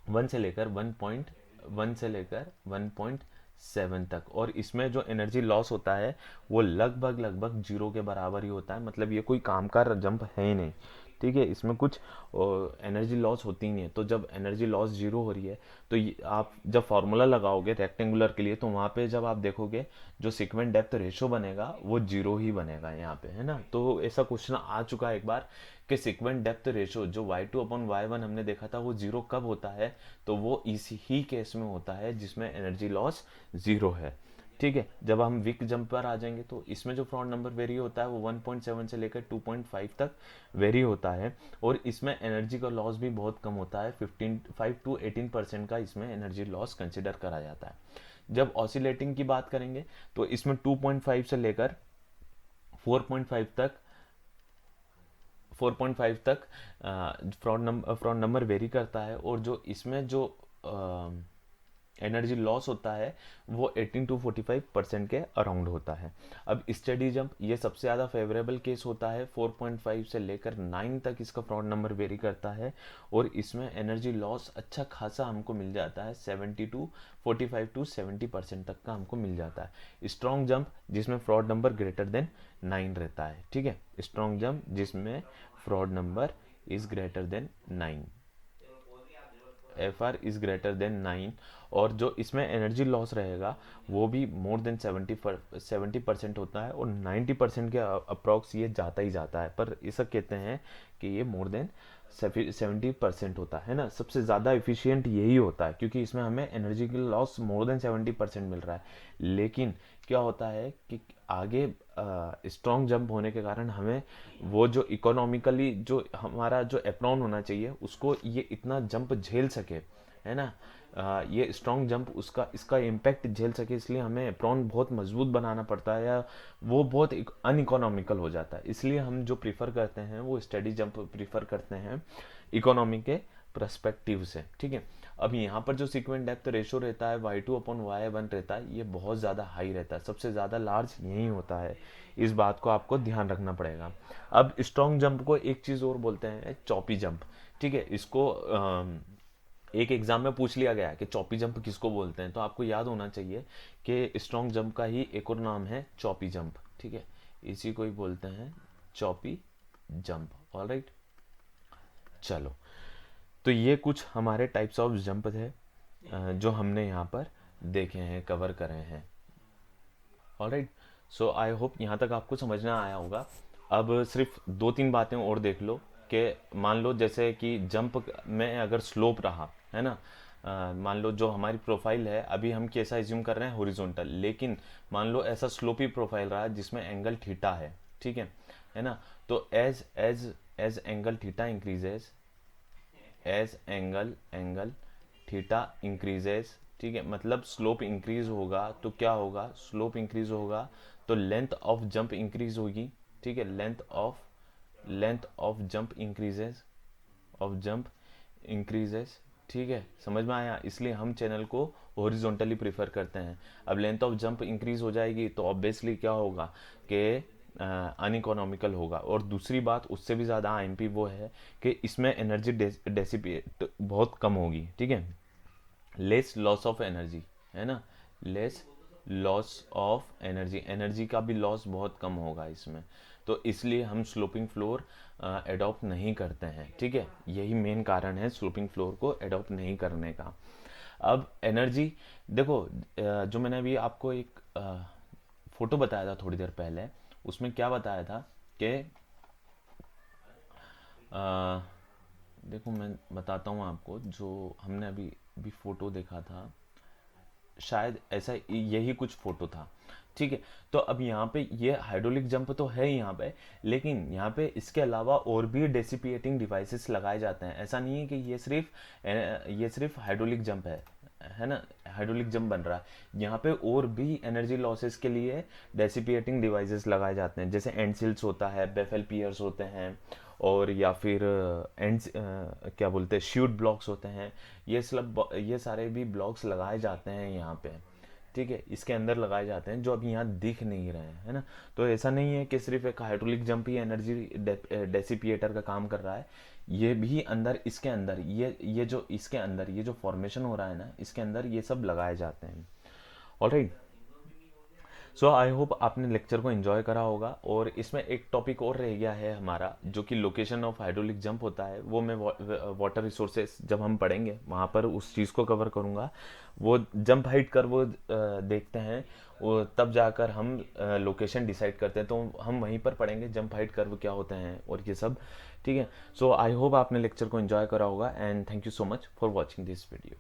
1.7 तक, और इसमें जो एनर्जी लॉस होता है वो लगभग 0 के बराबर ही होता है, मतलब ये कोई काम का जंप है ही नहीं। ठीक है, इसमें कुछ एनर्जी लॉस होती नहीं है। तो जब एनर्जी लॉस जीरो हो रही है तो आप जब फॉर्मूला लगाओगे रेक्टेंगुलर के लिए, तो वहाँ पे जब आप देखोगे जो सीक्वेंट डेप्थ रेशो बनेगा वो जीरो ही बनेगा यहाँ पे, है ना। तो ऐसा क्वेश्चन आ चुका है एक बार कि सीक्वेंट डेप्थ रेशो जो y2/y1 हमने देखा था वो जीरो कब होता है, तो वो इसी ही केस में होता है जिसमें एनर्जी लॉस जीरो है। ठीक है, जब हम विक जंप पर आ जाएंगे तो इसमें जो फ्रॉड नंबर वेरी होता है वो 1.7 से लेकर 2.5 तक वेरी होता है, और इसमें एनर्जी का लॉस भी बहुत कम होता है, 5 to 18% का इसमें एनर्जी लॉस कंसिडर करा जाता है। जब ऑसिलेटिंग की बात करेंगे तो इसमें 2.5 से लेकर 4.5 तक 4.5 तक फ्रॉड नंबर वेरी करता है, और जो इसमें जो एनर्जी लॉस होता है वो 18 to 45% के अराउंड होता है। अब स्टडी जंप ये सबसे ज़्यादा फेवरेबल केस होता है, 4.5 से लेकर 9 तक इसका फ्रॉड नंबर वेरी करता है, और इसमें एनर्जी लॉस अच्छा खासा हमको मिल जाता है, 45 to 70% तक का हमको मिल जाता है। स्ट्रॉन्ग जंप जिसमें फ्रॉड नंबर ग्रेटर देन 9 रहता है, ठीक है, स्ट्रॉन्ग जंप जिसमें fraud number is greater than 9, FR is greater than 9, और जो इसमें एनर्जी लॉस रहेगा वो भी मोर देन 70% होता है, और 90% के अप्रॉक्स ये जाता ही जाता है, पर ऐसा कहते हैं कि ये मोर देन 70% होता है ना। सबसे ज़्यादा एफिशिएंट यही होता है क्योंकि इसमें हमें एनर्जी की लॉस मोर देन 70% मिल रहा है। लेकिन क्या होता है कि आगे स्ट्रॉन्ग जंप होने के कारण हमें वो जो इकोनॉमिकली जो हमारा जो एप्रॉन होना चाहिए उसको ये इतना जंप झेल सके, है ना, ये स्ट्रॉन्ग जंप उसका इसका इम्पैक्ट झेल सके, इसलिए हमें एप्रॉन बहुत मजबूत बनाना पड़ता है, या वो बहुत अनइकोनॉमिकल हो जाता है। इसलिए हम जो प्रीफर करते हैं वो स्टडी जंप प्रीफर करते हैं इकोनॉमी के पर्सपेक्टिव से, ठीक है। अब यहाँ पर जो सीक्वेंट डेप्थ रेशो रहता है y2/y1 रहता है, ये बहुत ज़्यादा हाई रहता है, सबसे ज़्यादा लार्ज यही होता है, इस बात को आपको ध्यान रखना पड़ेगा। अब स्ट्रॉन्ग जंप को एक चीज़ और बोलते हैं चॉपी जंप, ठीक है। इसको एक एग्जाम में पूछ लिया गया है कि चॉपी जंप किसको बोलते हैं, तो आपको याद होना चाहिए कि स्ट्रॉन्ग जंप का ही एक और नाम है चॉपी जंप, ठीक है, इसी को ही बोलते हैं चॉपी जंप। ऑलराइट, चलो, तो ये कुछ हमारे टाइप्स ऑफ जंप थे जो हमने यहाँ पर देखे हैं, कवर करे हैं। ऑलराइट, सो आई होप यहाँ तक आपको समझना आया होगा। अब सिर्फ 2-3 बातें और देख लो कि मान लो जैसे कि जंप में अगर स्लोप रहा, है ना, मान लो जो हमारी प्रोफाइल है अभी हम कैसा एज्यूम कर रहे हैं हॉरिजॉन्टल, लेकिन मान लो ऐसा स्लोपी प्रोफाइल रहा जिसमें एंगल थीटा है, ठीक है ना, तो as as as angle theta increases, as angle theta increases, ठीक है, मतलब स्लोप इंक्रीज होगा तो क्या होगा, स्लोप इंक्रीज होगा तो लेंथ ऑफ जंप इंक्रीज होगी, ठीक है, लेंथ ऑफ जंप इंक्रीजेस, ठीक है, समझ में आया। इसलिए हम चैनल को हॉरिजॉन्टली प्रीफर करते हैं। अब लेंथ ऑफ जंप इंक्रीज हो जाएगी तो ऑब्वियसली क्या होगा कि अनइकोनॉमिकल होगा, और दूसरी बात उससे भी ज़्यादा आईएमपी वो है कि इसमें एनर्जी डेसिपेट बहुत कम होगी, ठीक है, लेस लॉस ऑफ एनर्जी, है ना, less loss of energy, energy का भी लॉस बहुत कम होगा इसमें, तो इसलिए हम स्लोपिंग फ्लोर एडॉप्ट नहीं करते हैं, ठीक है, यही मेन कारण है स्लोपिंग फ्लोर को एडॉप्ट नहीं करने का। अब एनर्जी देखो, जो मैंने अभी आपको एक फोटो बताया था थोड़ी देर पहले, उसमें क्या बताया था कि देखो मैं बताता हूँ आपको, जो हमने अभी भी फोटो देखा था शायद ऐसा यही कुछ फोटो था, ठीक है। तो अब यहाँ पे ये हाइड्रोलिक जंप तो है यहाँ पे, लेकिन यहाँ पे इसके अलावा और भी डेसिपिएटिंग डिवाइसेस लगाए जाते हैं, ऐसा नहीं है कि ये सिर्फ हाइड्रोलिक जंप है ना, हाइड्रोलिक जंप बन रहा है, यहाँ पे और भी एनर्जी लॉसेस के लिए डेसिपिएटिंग डिवाइसेस लगाए जाते हैं, जैसे एंडसिल्स होता है, बेफेल पियर्स होते हैं, और या फिर एंड्स क्या बोलते हैं शीट ब्लॉक्स होते हैं, ये सारे भी ब्लॉक्स लगाए जाते हैं यहाँ पे, ठीक है, इसके अंदर लगाए जाते हैं जो अभी यहाँ दिख नहीं रहे हैं, है ना। तो ऐसा नहीं है कि सिर्फ एक हाइड्रोलिक जंप ही एनर्जी डेसिपिएटर का काम कर रहा है, ये भी अंदर इसके अंदर ये जो इसके अंदर ये जो फॉर्मेशन हो रहा है ना, इसके अंदर ये सब लगाए जाते हैं। ऑलराइट, सो आई होप आपने लेक्चर को एंजॉय करा होगा। और इसमें एक टॉपिक और रह गया है हमारा, जो कि लोकेशन ऑफ हाइड्रोलिक जंप होता है। वो मैं वाटर रिसोर्सेज जब हम पढ़ेंगे वहाँ पर उस चीज़ को कवर करूँगा। वो जंप हाइट कर वो देखते हैं, वो तब जाकर हम लोकेशन डिसाइड करते हैं, तो हम वहीं पर पढ़ेंगे जंप हाइट कर्व क्या होते हैं और ये सब। ठीक है, सो आई होप आपने लेक्चर को एंजॉय करा होगा, and thank you so much for watching this video.